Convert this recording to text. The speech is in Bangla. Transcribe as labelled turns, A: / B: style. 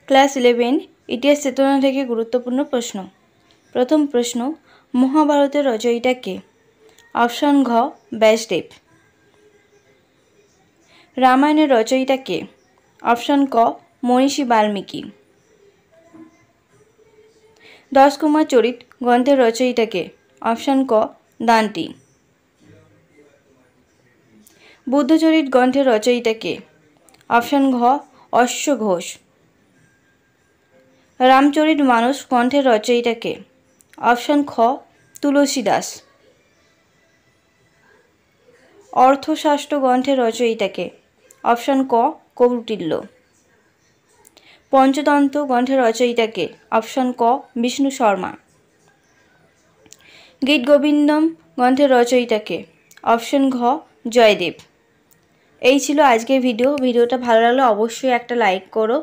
A: ক্লাস 11 ইতিহাস চেতনা থেকে গুরুত্বপূর্ণ প্রশ্ন। প্রথম প্রশ্ন, মহাভারতের রচয়িতা কে? অপশন ঘ ব্যাসদেব। রামায়ণের রচয়িতা কে? অপশন ক মনীষী বাল্মীকি। 10 কুমার চরিত গ্রন্থের রচয়িতা কে? অপশন ক দান্তি। বুদ্ধচরিত গ্রন্থের রচয়িতা কে? অপশন ঘ অশ্ব ঘোষ। রামচরিত মানস গ্রন্থের রচয়িতা কে? অপশন খ তুলসীদাস। অর্থশাস্ত্র গ্রন্থের রচয়িতা কে? অপশন ক কৌটিল্য। পঞ্চতন্ত্র গ্রন্থের রচয়িতা কে? অপশন ক বিষ্ণু শর্মা। গীতগোবিন্দম গ্রন্থের রচয়িতা কে? অপশন ঘ জয়দেব। এই ছিল আজকের ভিডিওটা ভালো লাগলে অবশ্যই একটা লাইক করো।